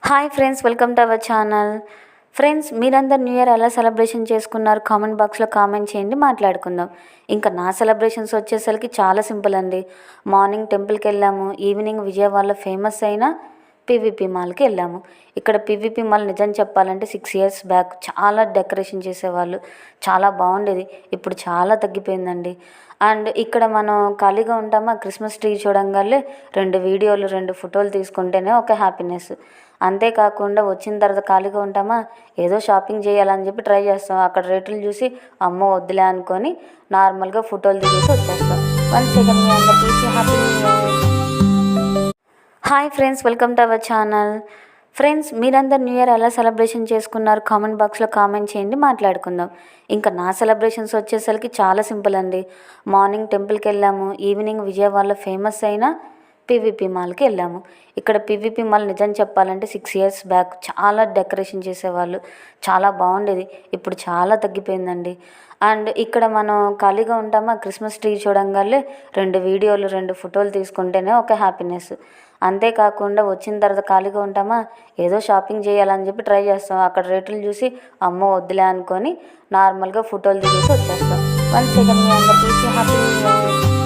Hi friends, welcome to our channel. Friends, మీరందరు new year ఎలా celebration చేసుకున్నారు? Comment బాక్స్లో కామెంట్ చేయండి, మాట్లాడుకుందాం. ఇంకా నా సెలబ్రేషన్స్ వచ్చేసరికి చాలా సింపుల్ అండి. మార్నింగ్ టెంపుల్కి వెళ్ళాము, ఈవినింగ్ విజయవాడలో ఫేమస్ అయిన పీవీపీ మాల్కి వెళ్ళాము. ఇక్కడ పీవీపీ మాల్ నిజం చెప్పాలంటే 6 ఇయర్స్ బ్యాక్ చాలా డెకరేషన్ చేసేవాళ్ళు, చాలా బాగుండేది. ఇప్పుడు చాలా తగ్గిపోయిందండి. అండ్ ఇక్కడ మనం ఖాళీగా ఉంటామా, క్రిస్మస్ ట్రీ చూడంగానే 2 వీడియోలు 2 ఫోటోలు తీసుకుంటేనే ఒక హ్యాపీనెస్. అంతేకాకుండా వచ్చిన తర్వాత ఖాళీగా ఉంటామా, ఏదో షాపింగ్ చేయాలని చెప్పి ట్రై చేస్తాం. అక్కడ రేట్లు చూసి అమ్మో వద్దులే అనుకొని నార్మల్గా ఫోటోలు దిగేసి వచ్చేస్తాం. 1 సెకండ్ మీ అందరికీ happy new year. Hi friends, welcome to our channel. Friends, మీరందరు న్యూ ఇయర్ ఎలా సెలబ్రేషన్ చేసుకున్నారు? కామెంట్ బాక్స్లో కామెంట్ చేయండి, మాట్లాడుకుందాం. ఇంకా నా సెలబ్రేషన్స్ వచ్చేసరికి చాలా సింపుల్ అండి. మార్నింగ్ టెంపుల్కి వెళ్ళాము, ఈవినింగ్ విజయవాడలో ఫేమస్ అయిన పీవీపీ మాల్కి వెళ్ళాము. ఇక్కడ పీవీపీ మాల్ నిజం చెప్పాలంటే 6 ఇయర్స్ బ్యాక్ చాలా డెకరేషన్ చేసేవాళ్ళు, చాలా బాగుండేది. ఇప్పుడు చాలా తగ్గిపోయిందండి. అండ్ ఇక్కడ మనం ఖాళీగా ఉంటామా, క్రిస్మస్ ట్రీ చూడంగానే 2 వీడియోలు 2 ఫోటోలు తీసుకుంటేనే ఒక హ్యాపీనెస్. అంతేకాకుండా వచ్చిన తర్వాత ఖాళీగా ఉంటామా, ఏదో షాపింగ్ చేయాలని చెప్పి ట్రై చేస్తాం. అక్కడ రేట్లు చూసి అమ్మో వద్దులే అనుకొని నార్మల్గా ఫోటోలు దిగేసి వచ్చేస్తాం. 1 సెకండ్ మీ అందరికీ హ్యాపీ న్యూ ఇయర్.